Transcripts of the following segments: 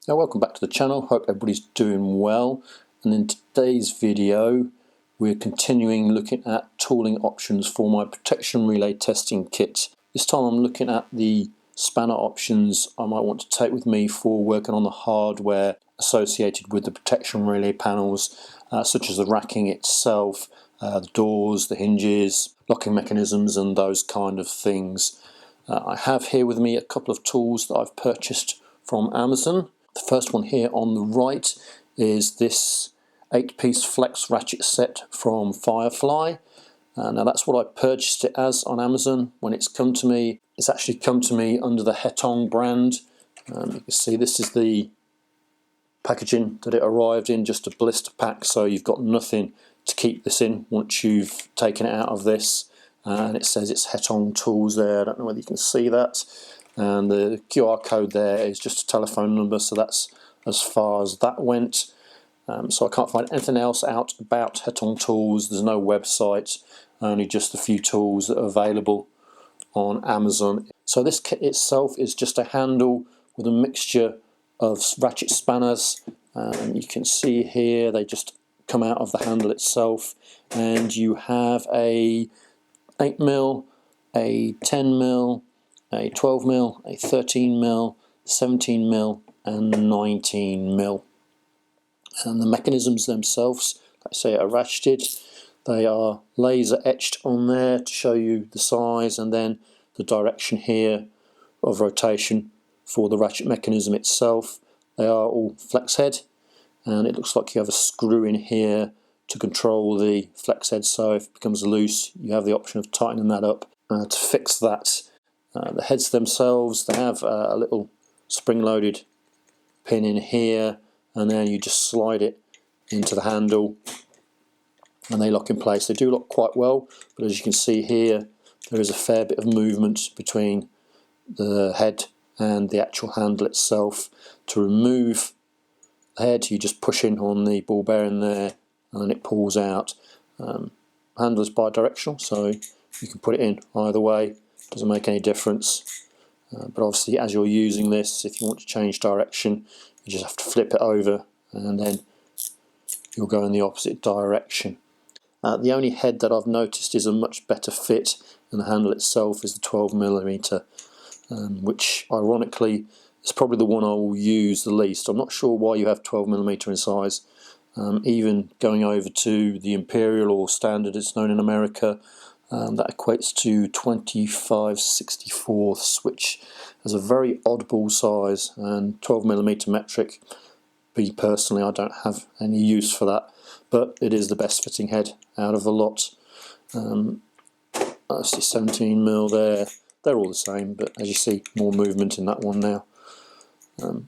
Now, welcome back to the channel. Hope everybody's doing well. And in today's video we're continuing looking at tooling options for my protection relay testing kit. This time I'm looking at the spanner options I might want to take with me for working on the hardware associated with the protection relay panels, such as the racking itself, the doors, the hinges, locking mechanisms and those kind of things. I have here with me a couple of tools that I've purchased from Amazon. The first one here on the right is this 8-piece flex ratchet set from Fyearfly. Now that's what I purchased it as on Amazon. When it's come to me, it's actually come to me under the Hetong brand. You can see this is the packaging that it arrived in, just a blister pack, so you've got nothing to keep this in once you've taken it out of this. And it says it's Hetong tools there. I don't know whether you can see that. And the QR code there is just a telephone number, so that's as far as that went. So I can't find anything else out about Hetong tools. There's no website, only just a few tools that are available on Amazon. So this kit itself is just a handle with a mixture of ratchet spanners. You can see here they just come out of the handle itself, and you have a 8mm, a 10mm, a 12mm, a 13mm, 17mm and 19mm. And the mechanisms themselves, like I say, are ratcheted. They are laser etched on there to show you the size and then the direction here of rotation for the ratchet mechanism itself. They are all flex head, and it looks like you have a screw in here to control the flex head, so if it becomes loose you have the option of tightening that up to fix that. The heads themselves, they have a little spring-loaded pin in here, and then you just slide it into the handle and they lock in place. They do lock quite well, but as you can see here there is a fair bit of movement between the head and the actual handle itself. To remove the head you just push in on the ball bearing there and then it pulls out. Handle is bi-directional, so you can put it in either way, doesn't make any difference. But obviously as you're using this, if you want to change direction you just have to flip it over and then you'll go in the opposite direction. The only head that I've noticed is a much better fit, and the handle itself is the 12mm, which ironically is probably the one I will use the least. I'm not sure why you have 12mm in size. Even going over to the Imperial or Standard, it's known in America, that equates to 25/64, which is a very oddball size, and 12mm metric, me personally, I don't have any use for that, but it is the best fitting head out of the lot. I see 17mm there, they're all the same, but as you see more movement in that one now.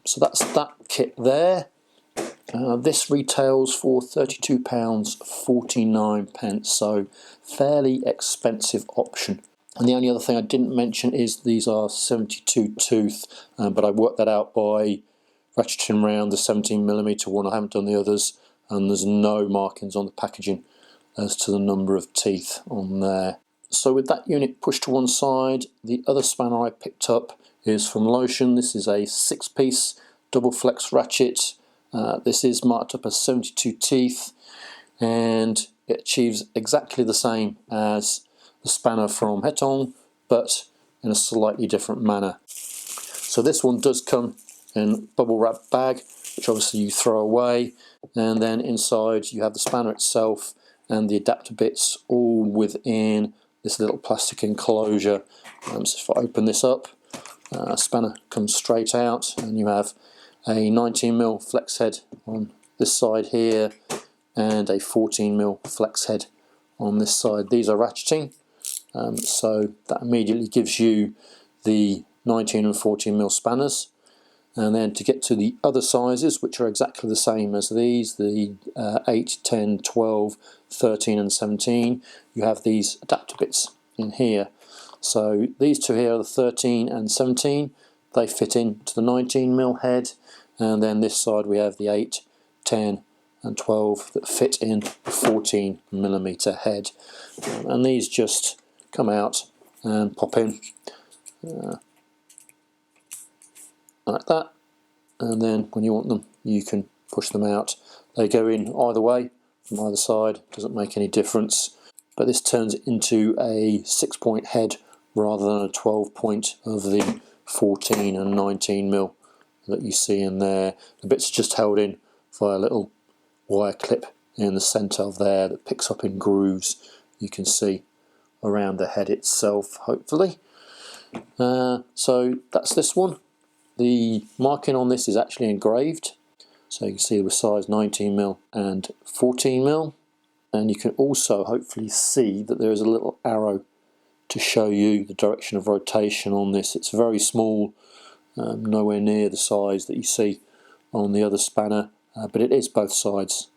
So that's that kit there. This retails for £32.49, so fairly expensive option. And the only other thing I didn't mention is these are 72 tooth, but I worked that out by ratcheting around the 17mm one. I haven't done the others, and there's no markings on the packaging as to the number of teeth on there. So with that unit pushed to one side, the other spanner I picked up is from Loschen. This is a 6-piece double flex ratchet. This is marked up as 72 teeth, and it achieves exactly the same as the spanner from Hetong, but in a slightly different manner. So this one does come in a bubble wrap bag, which obviously you throw away, and then inside you have the spanner itself and the adapter bits all within this little plastic enclosure. So if I open this up, spanner comes straight out, and you have a 19mm flex head on this side here and a 14mm flex head on this side. These are ratcheting, so that immediately gives you the 19 and 14mm spanners. And then to get to the other sizes, which are exactly the same as these, the 8, 10, 12, 13 and 17, you have these adapter bits in here. So these two here are the 13 and 17, they fit into the 19mm head, and then this side we have the 8, 10 and 12 that fit in the 14mm head. And these just come out and pop in like that, and then when you want them you can push them out. They go in either way, from either side, doesn't make any difference. But this turns it into a 6-point head rather than a 12-point of the 14 and 19mm that you see in there. The bits are just held in via a little wire clip in the centre of there that picks up in grooves you can see around the head itself, hopefully. So that's this one. The marking on this is actually engraved, so you can see the size 19mm and 14mm, and you can also hopefully see that there is a little arrow to show you the direction of rotation on this. It's very small, nowhere near the size that you see on the other spanner, but it is both sides,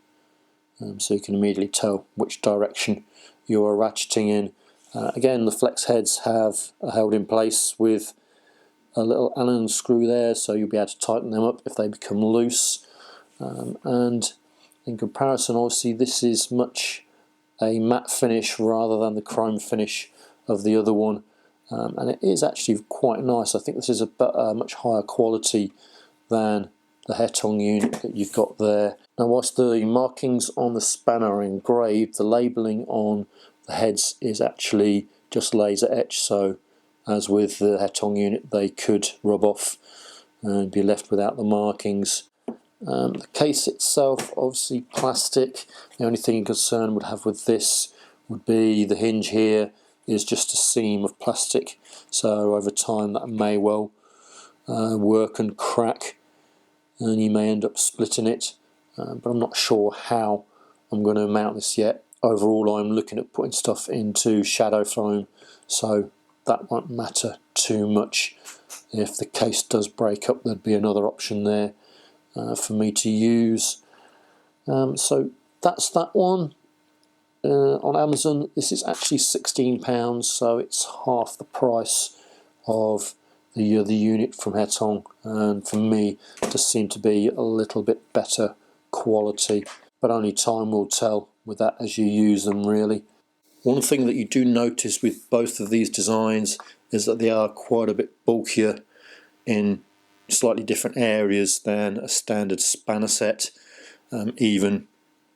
so you can immediately tell which direction you are ratcheting in. Again, the flex heads are held in place with a little Allen screw there, so you'll be able to tighten them up if they become loose. And in comparison, obviously this is much a matte finish rather than the chrome finish of the other one, and it is actually quite nice. I think this is a much higher quality than the Hetong unit that you've got there. Now, whilst the markings on the spanner are engraved, the labelling on the heads is actually just laser etched, so as with the Hetong unit they could rub off and be left without the markings. The case itself, obviously plastic. The only thing you're concerned would have with this would be the hinge here is just a seam of plastic, so over time that may well work and crack and you may end up splitting it, but I'm not sure how I'm going to mount this yet. Overall I'm looking at putting stuff into shadow foam, so that won't matter too much. If the case does break up, there'd be another option there for me to use. So that's that one. On Amazon this is actually £16, so it's half the price of the other unit from Hetong, and for me it does seem to be a little bit better quality, but only time will tell with that as you use them, really. One thing that you do notice with both of these designs is that they are quite a bit bulkier in slightly different areas than a standard spanner set, even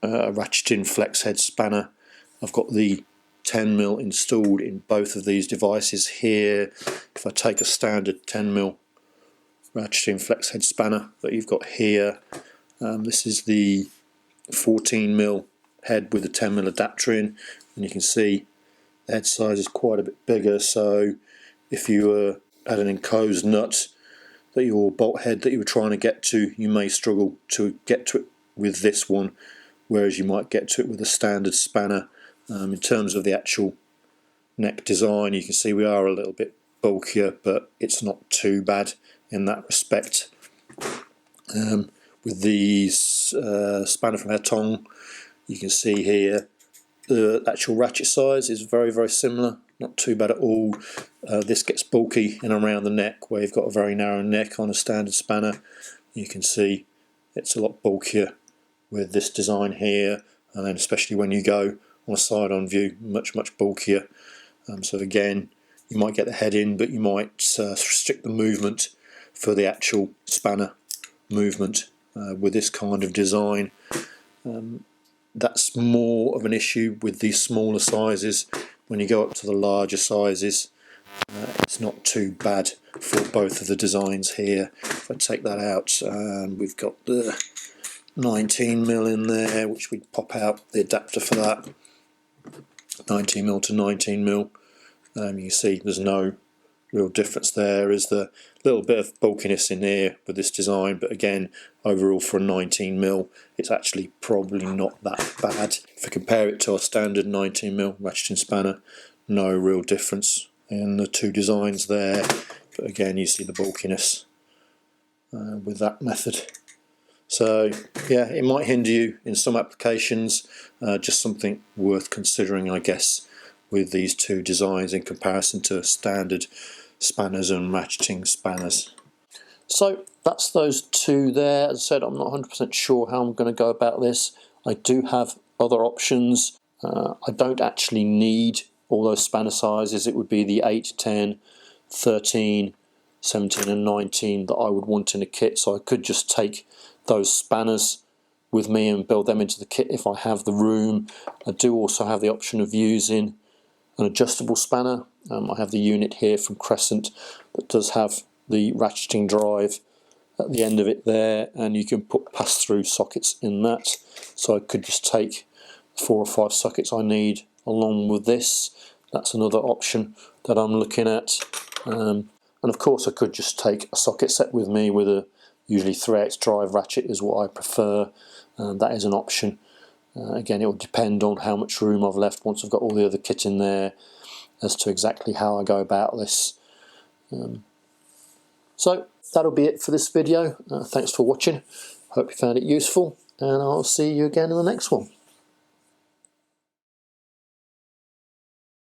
a ratcheting flex head spanner. I've got the 10mm installed in both of these devices here. If I take a standard 10mm ratcheting flex head spanner that you've got here, this is the 14mm head with the 10mm adapter in, and you can see the head size is quite a bit bigger, so if you had an enclosed nut that your bolt head that you were trying to get to, you may struggle to get to it with this one, whereas you might get to it with a standard spanner. In terms of the actual neck design, you can see we are a little bit bulkier, but it's not too bad in that respect. With these spanner from Hetong, you can see here the actual ratchet size is very, very similar, not too bad at all. This gets bulky in around the neck, where you've got a very narrow neck on a standard spanner. You can see it's a lot bulkier with this design here, and then especially when you go on a side-on view, much bulkier. So again, you might get the head in, but you might restrict the movement for the actual spanner movement with this kind of design. That's more of an issue with these smaller sizes. When you go up to the larger sizes, it's not too bad for both of the designs here. If I take that out, we've got the 19mm in there, which we'd pop out the adapter for that. 19mm to 19mm. You see there's no real difference there. There's the little bit of bulkiness in here with this design, but again, overall for a 19mm, it's actually probably not that bad. If I compare it to a standard 19mm ratcheting spanner, no real difference in the two designs there, but again you see the bulkiness with that method. So yeah, it might hinder you in some applications, just something worth considering, I guess, with these two designs in comparison to standard spanners and ratcheting spanners. So that's those two there. As I said, I'm not 100% sure how I'm going to go about this. I do have other options. I don't actually need all those spanner sizes. It would be the 8, 10, 13, 17 and 19 that I would want in a kit, so I could just take those spanners with me and build them into the kit if I have the room. I do also have the option of using an adjustable spanner. I have the unit here from Crescent that does have the ratcheting drive at the end of it there, and you can put pass-through sockets in that, so I could just take 4 or 5 sockets I need along with this. That's another option that I'm looking at. And of course I could just take a socket set with me with a usually 3/8 drive ratchet is what I prefer. That is an option. Again, it will depend on how much room I've left once I've got all the other kit in there as to exactly how I go about this. So that'll be it for this video. Thanks for watching. Hope you found it useful, and I'll see you again in the next one.